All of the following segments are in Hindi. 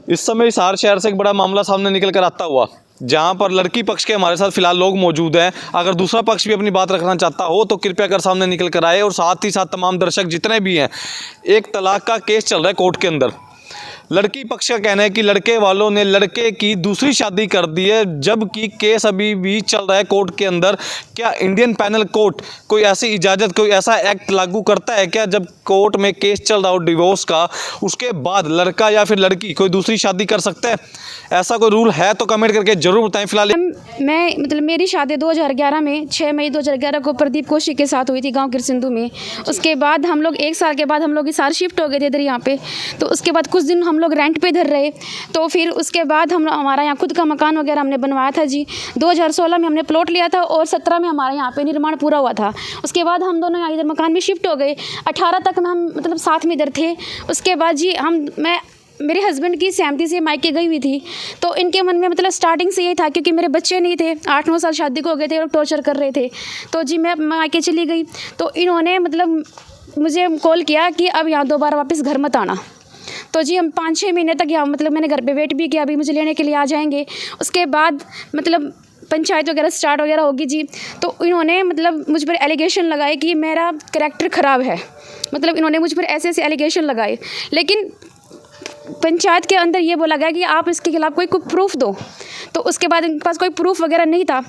इस समय हिसार शहर से एक बड़ा मामला सामने निकल कर आता हुआ, जहां पर लड़की पक्ष के हमारे साथ फिलहाल लोग मौजूद हैं। अगर दूसरा पक्ष भी अपनी बात रखना चाहता हो तो कृपया कर सामने निकल कर आए। और साथ ही साथ तमाम दर्शक जितने भी हैं, एक तलाक का केस चल रहा है कोर्ट के अंदर। लड़की पक्ष का कहना है कि लड़के वालों ने लड़के की दूसरी शादी कर दी है, जबकि केस अभी भी चल रहा है कोर्ट के अंदर। क्या इंडियन पैनल कोर्ट कोई ऐसी इजाज़त, कोई ऐसा एक्ट लागू करता है क्या, जब कोर्ट में केस चल रहा हो डिवोर्स का, उसके बाद लड़का या फिर लड़की कोई दूसरी शादी कर सकता है? ऐसा कोई रूल है तो कमेंट करके ज़रूर बताएं। फिलहाल मैं मेरी शादी 2011 में 6 मई 2011 को प्रदीप कौशिक के साथ हुई थी गांव किरसिंधु में। उसके बाद हम लोग 1 साल के बाद हम लोग हिसार शिफ्ट हो गए थे इधर यहाँ पे। तो उसके बाद कुछ दिन हम लोग रेंट पे इधर रहे। तो फिर उसके बाद हमारा यहाँ खुद का मकान वगैरह हमने बनवाया था जी। 2016 में हमने प्लॉट लिया था और 17 में हमारा यहाँ पे निर्माण पूरा हुआ था। उसके बाद हम दोनों यहाँ इधर मकान में शिफ्ट हो गए। 18 तक में हम साथ में इधर थे। उसके बाद जी मैं मेरे हस्बैंड की सहमति से मायके गई हुई थी। तो इनके मन में स्टार्टिंग से यही था, क्योंकि मेरे बच्चे नहीं थे, 8-9 साल शादी को हो गए थे और टॉर्चर कर रहे थे। तो जी मैं मायके चली गई। तो इन्होंने मुझे कॉल किया कि अब यहाँ दोबारा वापस घर मत आना। तो जी हम 5-6 महीने तक यहाँ मैंने घर पे वेट भी किया, अभी मुझे लेने के लिए आ जाएंगे। उसके बाद पंचायत वगैरह स्टार्ट वगैरह होगी जी। तो इन्होंने मुझ पर एलिगेशन लगाए कि मेरा कैरेक्टर ख़राब है। इन्होंने मुझ पर ऐसे एलिगेशन लगाए। लेकिन पंचायत के अंदर ये बोला गया कि आप इसके खिलाफ कोई प्रूफ दो। तो उसके बाद इनके पास कोई प्रूफ वगैरह नहीं था।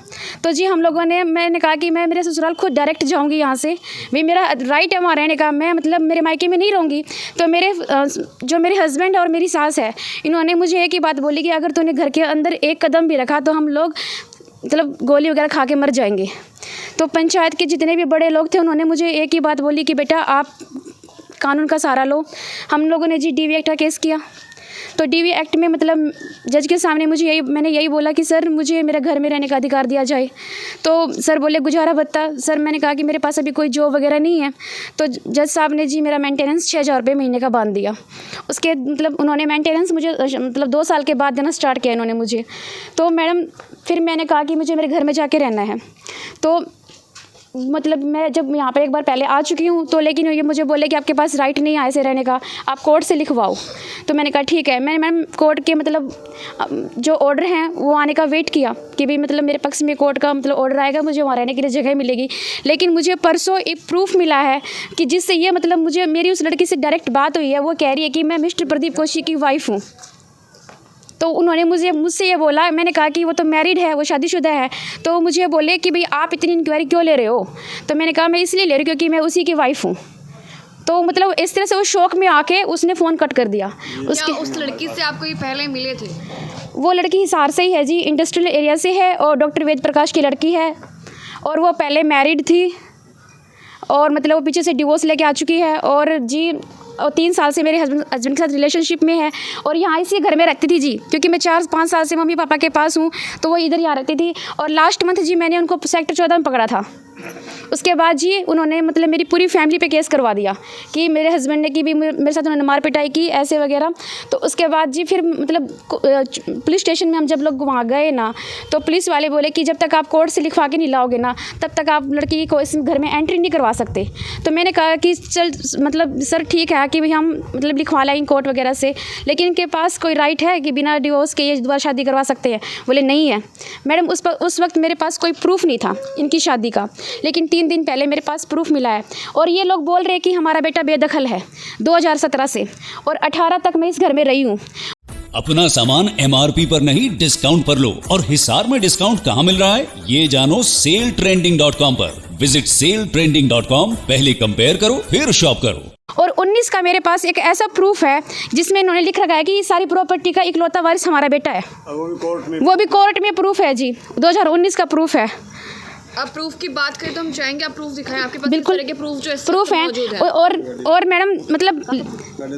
तो जी मैंने कहा कि मैं मेरे ससुराल खुद डायरेक्ट जाऊंगी यहाँ से, भाई मेरा राइट है वहाँ रहने का, मैं मेरे मायके में नहीं रहूँगी। तो जो मेरे हस्बैंड और मेरी सास है, इन्होंने मुझे एक ही बात बोली कि अगर तूने घर के अंदर एक कदम भी रखा तो हम लोग गोली वगैरह खा के मर जाएंगे। तो पंचायत के जितने भी बड़े लोग थे, उन्होंने मुझे एक ही बात बोली कि बेटा आप कानून का सहारा लो। हम लोगों ने जी DV एक्ट का केस किया। तो DV एक्ट में जज के सामने मैंने यही बोला कि सर मुझे मेरे घर में रहने का अधिकार दिया जाए। तो सर बोले गुजारा भत्ता। सर मैंने कहा कि मेरे पास अभी कोई जॉब वगैरह नहीं है। तो जज साहब ने जी मेरा मेंटेनेंस 6,000 रुपये महीने का बांध दिया। उसके उन्होंने मेंटेनेंस मुझे 2 साल के बाद देना स्टार्ट किया इन्होंने मुझे। तो मैडम फिर मैंने कहा कि मुझे मेरे घर में जाके रहना है। तो मैं जब यहाँ पर एक बार पहले आ चुकी हूँ, तो लेकिन ये मुझे बोले कि आपके पास राइट नहीं है ऐसे रहने का, आप कोर्ट से लिखवाओ। तो मैंने कहा ठीक है। मैंने मैम कोर्ट के जो ऑर्डर हैं वो आने का वेट किया कि भाई मेरे पक्ष में कोर्ट का ऑर्डर आएगा, मुझे वहाँ रहने के लिए जगह मिलेगी। लेकिन मुझे परसों एक प्रूफ मिला है कि जिससे ये मुझे मेरी उस लड़की से डायरेक्ट बात हुई है। वो कह रही है कि मैं मिस्टर प्रदीप कौशिक की वाइफ हूँ। तो उन्होंने मुझसे ये बोला, मैंने कहा कि वो तो मैरिड है, वो शादीशुदा है। तो मुझे बोले कि भाई आप इतनी इंक्वायरी क्यों ले रहे हो? तो मैंने कहा मैं इसलिए ले रही हूँ क्योंकि मैं उसी की वाइफ हूँ। तो इस तरह से वो शौक में आके उसने फ़ोन कट कर दिया। उस लड़की से आपको ये पहले मिले थे? वो लड़की हिसार से ही है जी, इंडस्ट्रियल एरिया से है और डॉक्टर वेद प्रकाश की लड़की है। और वो पहले मैरिड थी और वो पीछे से डिवोर्स लेके आ चुकी है। और जी 3 साल से मेरे हस्बैंड के साथ रिलेशनशिप में है और यहाँ इसी घर में रहती थी जी, क्योंकि मैं 4-5 साल से मम्मी पापा के पास हूँ। तो वो इधर यहाँ रहती थी। और लास्ट मंथ जी मैंने उनको सेक्टर 14 में पकड़ा था। उसके बाद जी उन्होंने मेरी पूरी फैमिली पे केस करवा दिया कि मेरे हस्बैंड ने कि भी मेरे साथ उन्होंने मार पिटाई की ऐसे वगैरह। तो उसके बाद जी फिर पुलिस स्टेशन में हम जब लोग वहाँ गए ना, तो पुलिस वाले बोले कि जब तक आप कोर्ट से लिखवा के नहीं लाओगे ना, तब तक आप लड़की को इस घर में एंट्री नहीं करवा सकते। तो मैंने कहा कि चल सर ठीक है कि भाई हम लिखवा लाएंगे कोर्ट वगैरह से, लेकिन इनके पास कोई राइट है कि बिना डिवोर्स के ये दोबारा शादी करवा सकते हैं? बोले नहीं है। मैडम उस वक्त मेरे पास कोई प्रूफ नहीं था इनकी शादी का, लेकिन 3 दिन पहले मेरे पास प्रूफ मिला है। और ये लोग बोल रहे हैं कि हमारा बेटा बेदखल है 2017 से, और 18 तक मैं इस घर में रही हूँ। अपना सामान MRP पर नहीं डिस्काउंट पर लो। और हिसार में डिस्काउंट कहाँ मिल रहा है ये जानो सेलट्रेंडिंग.com पर। विजिट सेलट्रेंडिंग.com, पहले कंपेयर करो फिर शॉप करो। और 19 का मेरे पास एक ऐसा प्रूफ है जिसमें इन्होंने लिख रखा है कि सारी प्रॉपर्टी का इकलौता वारिस हमारा बेटा है। वो भी कोर्ट में प्रूफ है जी, 2019 का प्रूफ है। अब प्रूफ की बात करें तो हम चाहेंगे आप प्रूफ दिखाएं, आपके पास बिल्कुल के प्रूफ जो प्रूफ हैं। और मैडम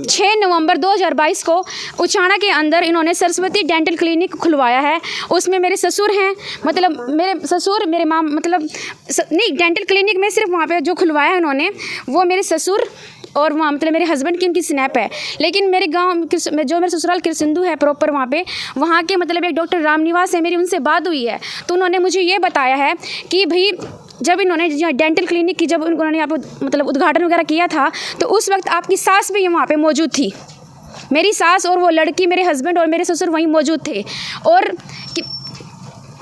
6 नवंबर 2022 को उचाना के अंदर इन्होंने सरस्वती डेंटल क्लिनिक खुलवाया है। उसमें मेरे ससुर हैं, मेरे ससुर मेरे माँ नहीं, डेंटल क्लिनिक में सिर्फ वहाँ पे जो खुलवाया है उन्होंने वो मेरे ससुर और वहाँ मेरे हस्बैंड की उनकी स्नैप है। लेकिन मेरे गांव जो मेरे ससुराल किरसिंधु है प्रॉपर, वहाँ के एक डॉक्टर रामनिवास है, मेरी उनसे बात हुई है। तो उन्होंने मुझे ये बताया है कि भाई जब इन्होंने डेंटल क्लिनिक की जब उन्होंने यहाँ पे उद्घाटन वगैरह किया था, तो उस वक्त आपकी सास भी वहाँ पे मौजूद थी। मेरी सास और वो लड़की, मेरे हस्बैंड और मेरे ससुर वहीं मौजूद थे। और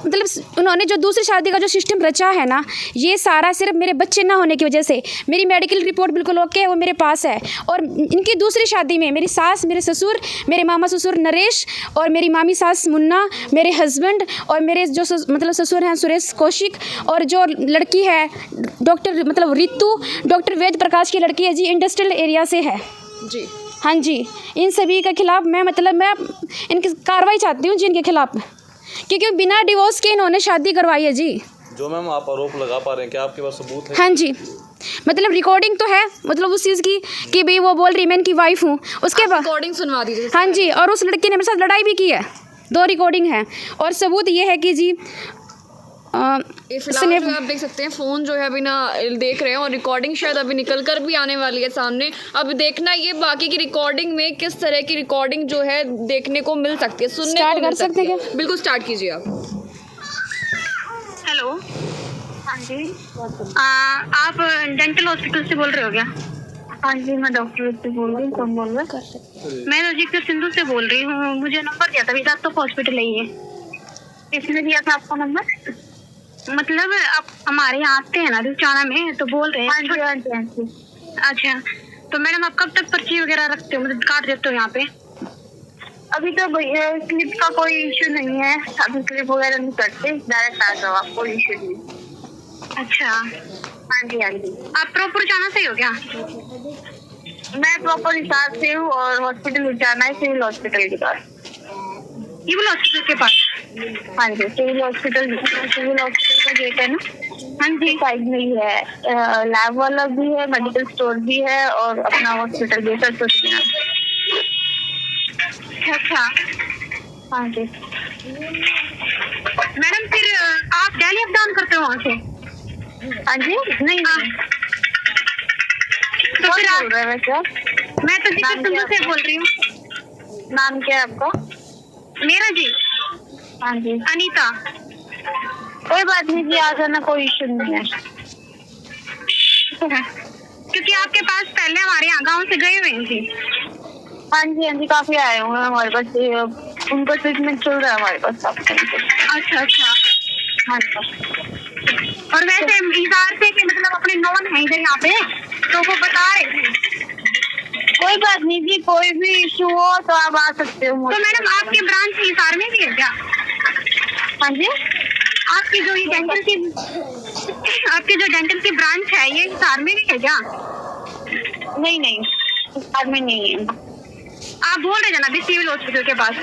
मतलब उन्होंने जो दूसरी शादी का जो सिस्टम रचा है ना, ये सारा सिर्फ मेरे बच्चे ना होने की वजह से। मेरी मेडिकल रिपोर्ट बिल्कुल ओके है, वो मेरे पास है। और इनकी दूसरी शादी में मेरी सास, मेरे ससुर, मेरे मामा ससुर नरेश और मेरी मामी सास मुन्ना, मेरे हस्बैंड और मेरे जो मतलब ससुर हैं सुरेश कौशिक, और जो लड़की है डॉक्टर मतलब रितु, डॉक्टर वेद प्रकाश की लड़की है जी, इंडस्ट्रियल एरिया से है जी। हाँ जी। इन सभी के खिलाफ मैं इनकी कार्रवाई चाहती हूँ जी, इनके खिलाफ, क्योंकि बिना डिवोर्स के इन्होंने शादी करवाई है जी। जो मैम आप आरोप लगा पा रहे हैं, क्या आपके पास सबूत है? हाँ जी, मतलब रिकॉर्डिंग तो है, मतलब उस चीज़ की कि भाई वो बोल रही मैं इनकी वाइफ हूँ। उसके बाद रिकॉर्डिंग सुनवा दीजिए। हाँ जी, और उस लड़की ने मेरे साथ लड़ाई भी की है, 2 रिकॉर्डिंग है। और सबूत ये है कि जी ये फिलहाल जो आप देख सकते हैं फ़ोन जो है अभी ना देख रहे हैं, और रिकॉर्डिंग शायद अभी निकल कर भी आने वाली है सामने। अब देखना ये बाकी की रिकॉर्डिंग में किस तरह की रिकॉर्डिंग जो है देखने को मिल सकती है, सुनने स्टार्ट को मिल कर सकते सकती हैं है। बिल्कुल स्टार्ट कीजिए आप। हेलो, हाँ जी, आप डेंटल हॉस्पिटल से बोल रहे हो क्या? हाँ जी, मैं डॉक्टर से बोल रही हूँ। कौन बोल रहा है? मैं रजिक सिंधु से बोल रही हूँ। मुझे नंबर दिया था, विदा तो हॉस्पिटल ही है। किसने दिया था आपको नंबर? मतलब आप हमारे यहाँ आते हैं ना रुचाना में, तो बोल रहे हैं। हाँ जी, हाँ जी, हाँ जी। अच्छा, तो मैडम आप कब तक पर्ची वगैरह रखते हो, मतलब काट देते हो यहाँ पे? अभी तो स्लिप का कोई इशू नहीं है, अभी स्लिप वगैरह नहीं करते, डायरेक्ट आ जाओ, आप कोई इशू नहीं। अच्छा, हाँ जी, हाँ जी। आप प्रॉपर जाना से हो क्या? मैं प्रॉपर हिसाब से हूँ, और हॉस्पिटल जाना है सिविल हॉस्पिटल के पास। सिविल हॉस्पिटल के पास? हाँ जी, सिविल हॉस्पिटल का गेट है ना? हाँ जी, साइड में ही है। लैब वाला भी है, मेडिकल स्टोर भी है, और अपना हॉस्पिटल भी है। अच्छा, हाँ जी। मैडम फिर आप डेली अप डाउन करते हो वहाँ से? हाँ जी, नहीं। तो फिर आप बोल रहे हैं वैसे? मैं तो सिंधु से बोल रही हूँ। नाम क्या है आपका? मेरा जी? हाँ जी, अनीता। कोई बात नहीं जी, आ जाना, कोई इशू नहीं है। क्योंकि आपके पास पहले हमारे यहाँ गाँव से गए हुए थी। हाँ जी, हाँ जी, काफी आए हुए हैं हमारे पास, उनका ट्रीटमेंट चल रहा है हमारे पास। अच्छा अच्छा, हाँ जी। और वैसे इधर से कि मतलब अपने नॉन है इधर यहाँ पे, तो वो बता रहे थे। कोई बात नहीं जी, कोई भी इशू हो तो आप आ सकते हो। तो मैडम आपकी ब्रांच हिसार में भी है क्या? हाँ जी, आपकी जो ये डेंटल की ब्रांच है, ये हिसार में भी है क्या? नहीं नहीं, हिसार में नहीं है। आप बोल रहे थे ना अभी सिविल हॉस्पिटल के पास?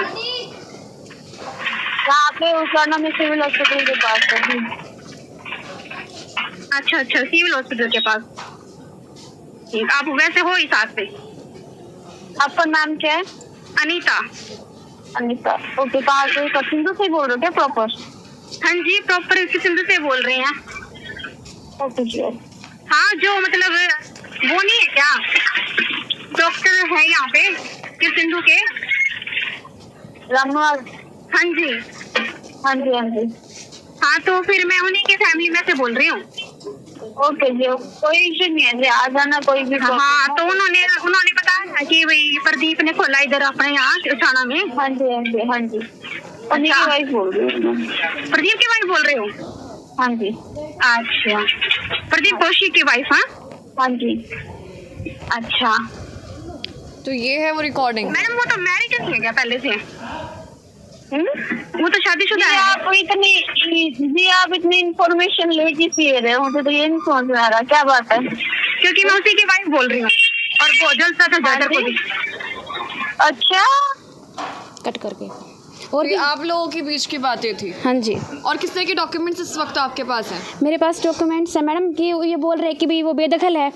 यहाँ पे उसाना में सिविल हॉस्पिटल के पास है। अच्छा अच्छा, सिविल हॉस्पिटल के पास। ठीक, आप वैसे हो इस साथ पे? आपका नाम क्या है? अनीता। अनीता, ओके। कहाँ से? सिंधु से बोल रहे हो क्या प्रॉपर? हाँ जी, प्रॉपर सिंधु से बोल रहे हैं। ओके जी। हाँ, जो मतलब वो नहीं है क्या डॉक्टर है यहाँ पे सिंधु के? रामनाथ। हाँ जी, हाँ जी, हाँ जी। हाँ, तो फिर मैं उन्हीं की फैमिली में से बोल रही हूँ। ओके जी, कोई इशू नहीं है जी, आ जाना कोई भी। हाँ, तो उन्होंने बताया कि भाई प्रदीप ने खोला इधर अपने यहाँ थाना में। हाँ जी, हाँ जी, हाँ जी। उन्हीं की वाइफ बोल रही हूँ। प्रदीप की वाइफ बोल रही हूँ? हाँ जी। अच्छा, प्रदीप कौशिक की वाइफ? हाँ हाँ जी। अच्छा, तो ये है वो रिकॉर्डिंग। मैडम वो तो मैरिज है क्या पहले से? वो तो शादीशुदा है। आप इतनी इन्फॉर्मेशन ले किस रहे हो, मुझे तो ये नहीं समझ में आ रहा क्या बात है। क्योंकि मैं उसी की वाइफ बोल रही हूँ, और बहुत जल्द था ज्यादा को भी। अच्छा, कट करके। और ये आप लोगों के बीच की बातें थी? हाँ जी। और किस तरह के डॉक्यूमेंट्स इस वक्त आपके पास हैं? मेरे पास डॉक्यूमेंट्स है मैडम कि ये बोल रहे हैं कि भाई वो बेदखल है।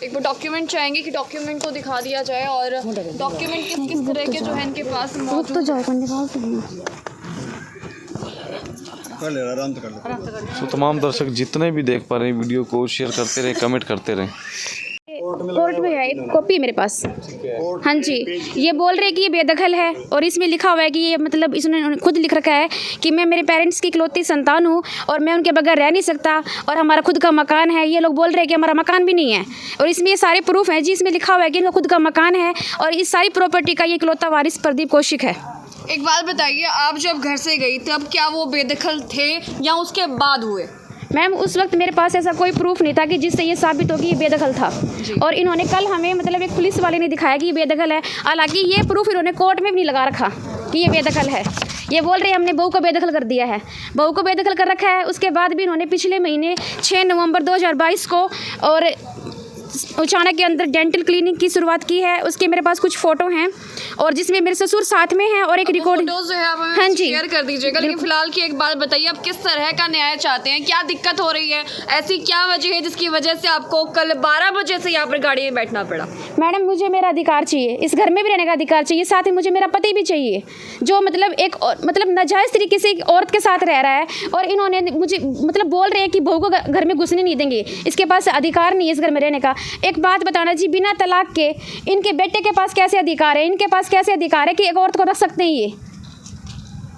एक वो डॉक्यूमेंट चाहेंगे कि डॉक्यूमेंट को दिखा दिया जाए, और डॉक्यूमेंट किस तरह के जो है इनके पास मौजूद। तो जाओ निकाल तो तमाम दर्शक जितने भी देख पा रहे हैं वीडियो को शेयर करते रहे, कमेंट करते रहे। कोर्ट में है, एक कॉपी है मेरे पास। हाँ जी, ये बोल रहे हैं कि ये बेदखल है और इसमें लिखा हुआ है कि ये मतलब इसने खुद लिख रखा है कि मैं मेरे पेरेंट्स की इकलौती संतान हूँ और मैं उनके बगैर रह नहीं सकता और हमारा खुद का मकान है। ये लोग बोल रहे हैं कि हमारा मकान भी नहीं है और इसमें ये सारे प्रूफ हैं जी, इसमें लिखा हुआ है कि इनका खुद का मकान है और इस सारी प्रॉपर्टी का ये इकलौता वारिस प्रदीप कौशिक है। एक बात बताइए, आप जब घर से गई तब क्या वो बेदखल थे या उसके बाद हुए? मैम उस वक्त मेरे पास ऐसा कोई प्रूफ नहीं था कि जिससे ये साबित हो कि ये बेदखल था और इन्होंने कल हमें मतलब एक पुलिस वाले ने दिखाया कि ये बेदखल है। हालांकि ये प्रूफ इन्होंने कोर्ट में भी नहीं लगा रखा कि ये बेदखल है। ये बोल रहे हैं हमने बहू को बेदखल कर दिया है, बहू को बेदखल कर रखा है। उसके बाद भी इन्होंने पिछले महीने 6 नवंबर 2022 को और उचाना के अंदर डेंटल क्लिनिक की शुरुआत की है। उसके मेरे पास कुछ फ़ोटो हैं और जिसमें मेरे ससुर साथ में हैं और एक रिकॉर्ड फोटोज जो है आप हाँ हमें जी शेयर कर दीजिएगा। लेकिन फिलहाल की एक बात बताइए, आप किस तरह का न्याय चाहते हैं? क्या दिक्कत हो रही है? ऐसी क्या वजह है जिसकी वजह से आपको कल 12 बजे से यहाँ पर गाड़ी में बैठना पड़ा? मैडम मुझे मेरा अधिकार चाहिए, इस घर में भी रहने का अधिकार चाहिए, साथ ही मुझे मेरा पति भी चाहिए जो मतलब एक मतलब नाजायज़ तरीके से एक औरत के साथ रह रहा है और इन्होंने मुझे मतलब बोल रहे हैं कि बहू को घर में घुसने नहीं देंगे, इसके पास अधिकार नहीं है इस घर में रहने का। एक बात बताना जी, बिना तलाक के इनके बेटे के पास कैसे अधिकार है, इनके पास कैसे अधिकार है कि एक औरत को रख सकते हैं ये?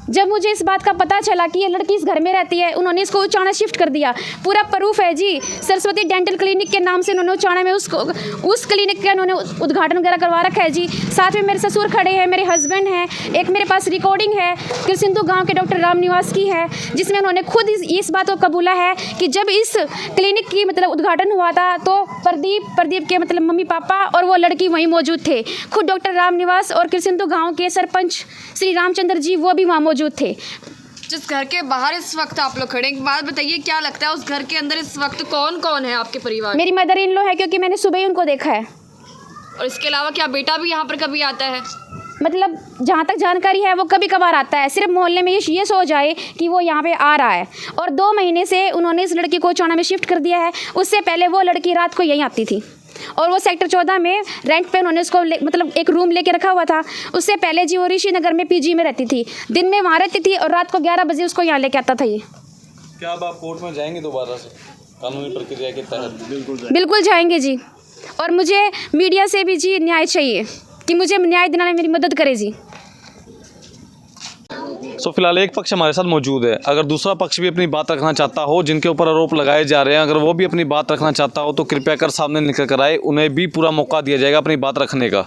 जब मुझे इस बात का पता चला कि ये लड़की इस घर में रहती है, उन्होंने इसको उचाना शिफ्ट कर दिया। पूरा प्रूफ है जी, सरस्वती डेंटल क्लिनिक के नाम से उन्होंने उचाना में उस क्लिनिक का उन्होंने उद्घाटन वगैरह करवा रखा है जी। साथ में मेरे ससुर खड़े हैं, मेरे हस्बैंड हैं, एक मेरे पास रिकॉर्डिंग है किरसिंधु गांव के डॉक्टर राम निवास की है जिसमें उन्होंने खुद इस बात को कबूला है कि जब इस क्लिनिक की मतलब उद्घाटन हुआ था तो प्रदीप के मतलब मम्मी पापा और वो लड़की वहीं मौजूद थे। खुद डॉक्टर राम निवास और किरसिंधु गाँव के सरपंच श्री रामचंद्र जी वो भी वहाँ मौजूद थे। जिस घर के बाहर इस वक्त आप लोग खड़े हैं, एक बात बताइए, क्या लगता है उस घर के अंदर इस वक्त कौन कौन है आपके परिवार? मेरी मदर इन लॉ है क्योंकि मैंने सुबह ही उनको देखा है। और इसके अलावा क्या बेटा भी यहाँ पर कभी आता है? मतलब जहाँ तक जानकारी है वो कभी कभार आता है, सिर्फ मोहल्ले में ये सो जाए कि वो यहाँ पे आ रहा है। और 2 महीने से उन्होंने इस लड़की को उचाना में शिफ्ट कर दिया है। उससे पहले वो लड़की रात को यहीं आती थी और वो सेक्टर 14 में रेंट पे उन्होंने उसको मतलब एक रूम लेके रखा हुआ था। उससे पहले जी वो ऋषि नगर में पीजी में रहती थी, दिन में वहाँ रहती थी और रात को 11 बजे उसको यहाँ लेके आता था। ये क्या अब आप कोर्ट में जाएंगे दोबारा से कानूनी प्रक्रिया के तहत? बिल्कुल जाएंगे जी। और मुझे मीडिया से भी जी न्याय चाहिए कि मुझे न्याय दिलाने में मेरी मदद करे जी। सो फिलहाल एक पक्ष हमारे साथ मौजूद है, अगर दूसरा पक्ष भी अपनी बात रखना चाहता हो, जिनके ऊपर आरोप लगाए जा रहे हैं, अगर वो भी अपनी बात रखना चाहता हो तो कृपया कर सामने निकल कर आए, उन्हें भी पूरा मौका दिया जाएगा अपनी बात रखने का।